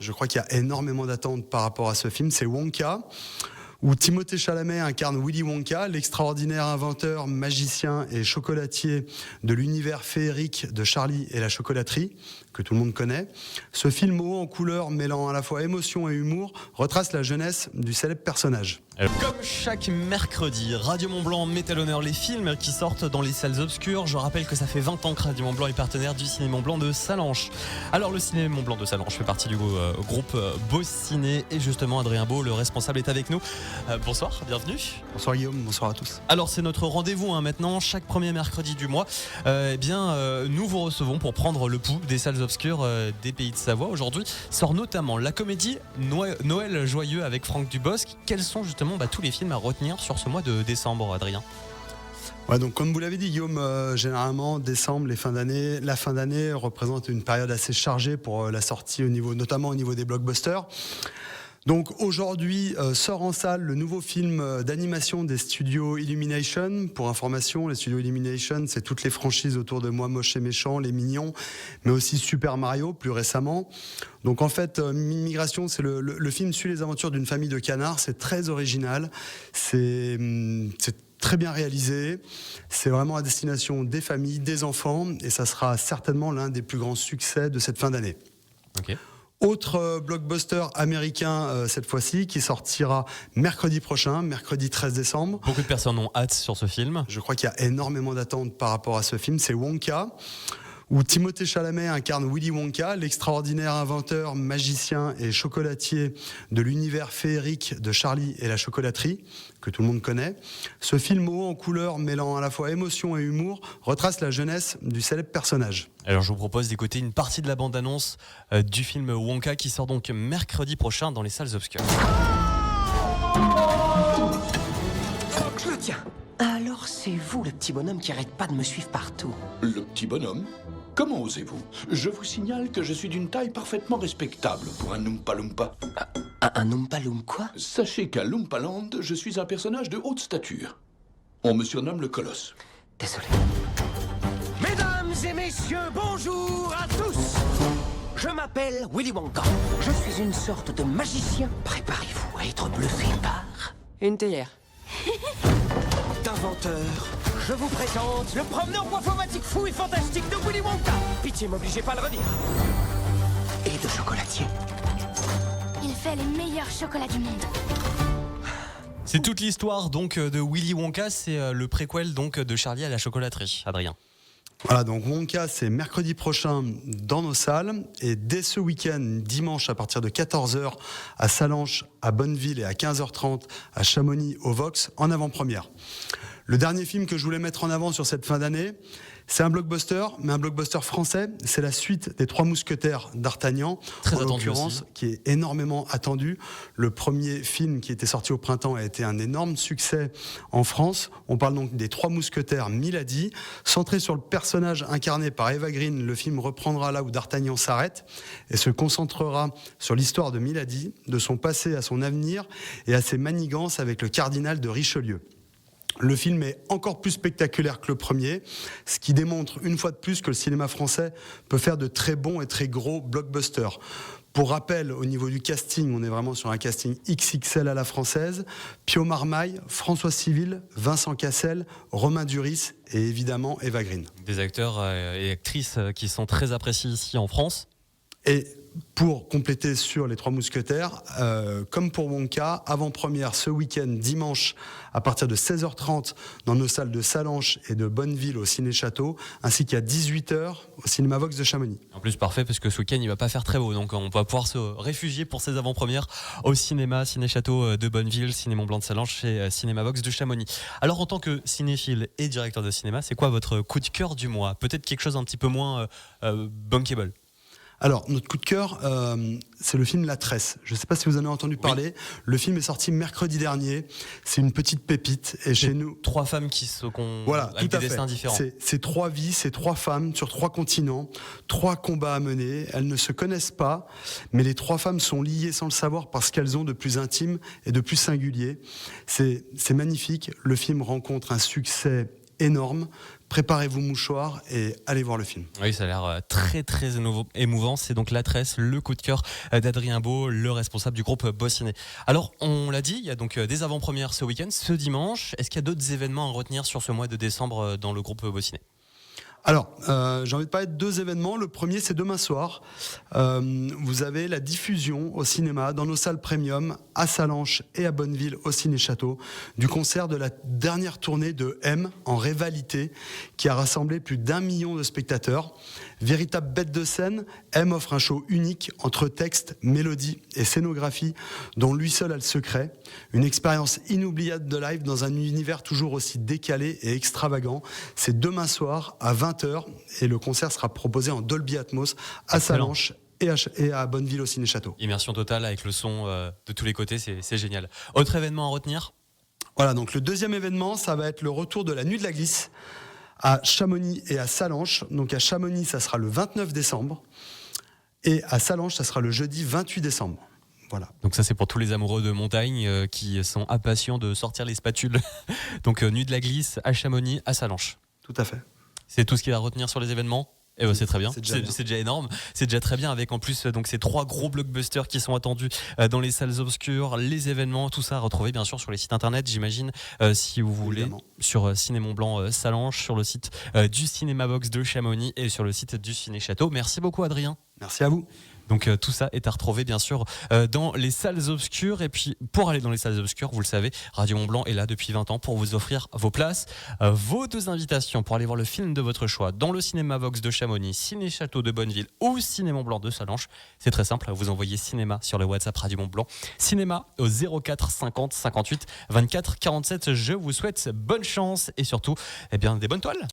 je crois qu'il y a énormément d'attentes par rapport à ce film, c'est Wonka, où Timothée Chalamet incarne Willy Wonka, l'extraordinaire inventeur, magicien et chocolatier de l'univers féerique de Charlie et la chocolaterie, que tout le monde connaît. Ce film haut en couleurs, mêlant à la fois émotion et humour, retrace la jeunesse du célèbre personnage. Comme chaque mercredi, Radio Mont-Blanc met à l'honneur les films qui sortent dans les salles obscures. Je rappelle que ça fait 20 ans que Radio Mont-Blanc est partenaire du Ciné Mont-Blanc de Sallanches. Alors le Ciné Mont-Blanc de Sallanches fait partie du groupe Beau Ciné et justement Adrien Beau, le responsable, est avec nous. Bonsoir, bienvenue. Bonsoir Guillaume, bonsoir à tous. Alors c'est notre rendez-vous maintenant, chaque premier mercredi du mois. Nous vous recevons pour prendre le pouls des salles obscures des Pays de Savoie. Aujourd'hui sort notamment la comédie Noël joyeux avec Franck Dubosc. Quels sont justement tous les films à retenir sur ce mois de décembre, Adrien? Ouais, donc comme vous l'avez dit Guillaume, généralement décembre, la fin d'année représente une période assez chargée pour la sortie notamment au niveau des blockbusters. Donc aujourd'hui sort en salle le nouveau film d'animation des studios Illumination. Pour information, les studios Illumination, c'est toutes les franchises autour de Moi Moche et Méchant, Les Mignons, mais aussi Super Mario plus récemment. Donc en fait, Migration, c'est le film suit les aventures d'une famille de canards. C'est très original, c'est très bien réalisé. C'est vraiment à destination des familles, des enfants, et ça sera certainement l'un des plus grands succès de cette fin d'année. Ok. Autre blockbuster américain cette fois-ci qui sortira mercredi prochain, mercredi 13 décembre. Beaucoup de personnes ont hâte sur ce film. Je crois qu'il y a énormément d'attentes par rapport à ce film, c'est Wonka, où Timothée Chalamet incarne Willy Wonka, l'extraordinaire inventeur, magicien et chocolatier de l'univers féerique de Charlie et la chocolaterie, que tout le monde connaît. Ce film haut en couleurs, mêlant à la fois émotion et humour, retrace la jeunesse du célèbre personnage. Alors je vous propose d'écouter une partie de la bande-annonce du film Wonka qui sort donc mercredi prochain dans les salles obscures. Je le tiens. Alors c'est vous le petit bonhomme qui arrête pas de me suivre partout. Le petit bonhomme? Comment osez-vous? Je vous signale que je suis d'une taille parfaitement respectable pour un Oompa Loompa. Un Oompa Loompa quoi? Sachez qu'à Loompaland, je suis un personnage de haute stature. On me surnomme le Colosse. Désolé. Mesdames et messieurs, bonjour à tous. Je m'appelle Willy Wonka. Je suis une sorte de magicien. Préparez-vous à être bluffé par... une théière. D'inventeur, je vous présente le promeneur boifomatique fou et fantastique de Willy Wonka. Pitié, m'obligez pas à le redire. Et de chocolatier. Il fait les meilleurs chocolats du monde. C'est toute l'histoire donc de Willy Wonka, c'est le préquel donc de Charlie à la chocolaterie. Adrien. Voilà, donc Wonka, c'est mercredi prochain dans nos salles, et dès ce week-end, dimanche à partir de 14h à Sallanches, à Bonneville, et à 15h30 à Chamonix au Vox en avant-première. Le dernier film que je voulais mettre en avant sur cette fin d'année, c'est un blockbuster, mais un blockbuster français. C'est la suite des Trois Mousquetaires d'Artagnan, en l'occurrence, qui est énormément attendu. Le premier film qui était sorti au printemps a été un énorme succès en France. On parle donc des Trois Mousquetaires Milady. Centré sur le personnage incarné par Eva Green, le film reprendra là où D'Artagnan s'arrête et se concentrera sur l'histoire de Milady, de son passé à son avenir et à ses manigances avec le cardinal de Richelieu. Le film est encore plus spectaculaire que le premier, ce qui démontre une fois de plus que le cinéma français peut faire de très bons et très gros blockbusters. Pour rappel, au niveau du casting, on est vraiment sur un casting XXL à la française. Pio Marmaille, François Civil, Vincent Cassel, Romain Duris et évidemment Eva Green. Des acteurs et actrices qui sont très appréciés ici en France. Et pour compléter sur les Trois Mousquetaires, comme pour Wonka, avant-première ce week-end, dimanche, à partir de 16h30 dans nos salles de Sallanches et de Bonneville au Ciné-Château, ainsi qu'à 18h au Cinéma Vox de Chamonix. En plus, parfait, parce que ce week-end, il va pas faire très beau, donc on va pouvoir se réfugier pour ces avant-premières au cinéma, Ciné-Château de Bonneville, Ciné Mont-Blanc de Sallanches et Cinéma Vox de Chamonix. Alors, en tant que cinéphile et directeur de cinéma, c'est quoi votre coup de cœur du mois? Peut-être quelque chose un petit peu moins bankable. Alors, notre coup de cœur, c'est le film La Tresse. Je ne sais pas si vous en avez entendu parler. Oui. Le film est sorti mercredi dernier. C'est une petite pépite. Et chez nous, trois femmes qui voilà, avec des destins différents. C'est trois vies, c'est trois femmes sur trois continents, trois combats à mener. Elles ne se connaissent pas, mais les trois femmes sont liées sans le savoir parce qu'elles ont de plus intime et de plus singulier. C'est magnifique. Le film rencontre un succès énorme, préparez-vous mouchoir et allez voir le film. Oui, ça a l'air très très émouvant. C'est donc La Tresse, le coup de cœur d'Adrien Beau, le responsable du groupe Bossiné. Alors, on l'a dit, il y a donc des avant-premières ce week-end, ce dimanche. Est-ce qu'il y a d'autres événements à retenir sur ce mois de décembre dans le groupe Bossiné ? Alors, j'ai envie de parler de 2 événements. Le premier, c'est demain soir. Vous avez la diffusion au cinéma, dans nos salles premium, à Sallanches et à Bonneville, au Ciné-Château, du concert de la dernière tournée de M en Rivalité, qui a rassemblé plus d'1 million de spectateurs. Véritable bête de scène, M offre un show unique entre texte, mélodie et scénographie, dont lui seul a le secret. Une expérience inoubliable de live dans un univers toujours aussi décalé et extravagant. C'est demain soir à 20h et le concert sera proposé en Dolby Atmos à Sallanches et à Bonneville au Ciné-Château. Immersion totale avec le son de tous les côtés, c'est génial. Autre événement à retenir ? Voilà, donc le deuxième événement, ça va être le retour de la Nuit de la Glisse à Chamonix et à Sallanches. Donc à Chamonix, ça sera le 29 décembre et à Sallanches, ça sera le jeudi 28 décembre. Voilà. Donc ça, c'est pour tous les amoureux de montagne qui sont impatients de sortir les spatules. Donc Nuit de la Glisse à Chamonix, à Sallanches. Tout à fait. C'est tout ce qu'il y a à retenir sur les événements ? Eh ben, c'est très bien, C'est déjà énorme, c'est déjà très bien avec en plus donc ces 3 gros blockbusters qui sont attendus dans les salles obscures, les événements, tout ça à retrouver bien sûr sur les sites internet, j'imagine, si vous voulez, Évidemment. sur Ciné Mont Blanc Sallanches, sur le site du Cinéma Box de Chamonix et sur le site du Ciné Château. Merci beaucoup Adrien. Merci à vous. Donc tout ça est à retrouver bien sûr dans les salles obscures. Et puis pour aller dans les salles obscures, vous le savez, Radio Mont Blanc est là depuis 20 ans pour vous offrir vos places, vos 2 invitations pour aller voir le film de votre choix dans le Cinéma Vox de Chamonix, Ciné Château de Bonneville ou Ciné Mont Blanc de Sallanches. C'est très simple, vous envoyez cinéma sur le WhatsApp Radio Mont Blanc, cinéma au 04 50 58 24 47. Je vous souhaite bonne chance et surtout des bonnes toiles.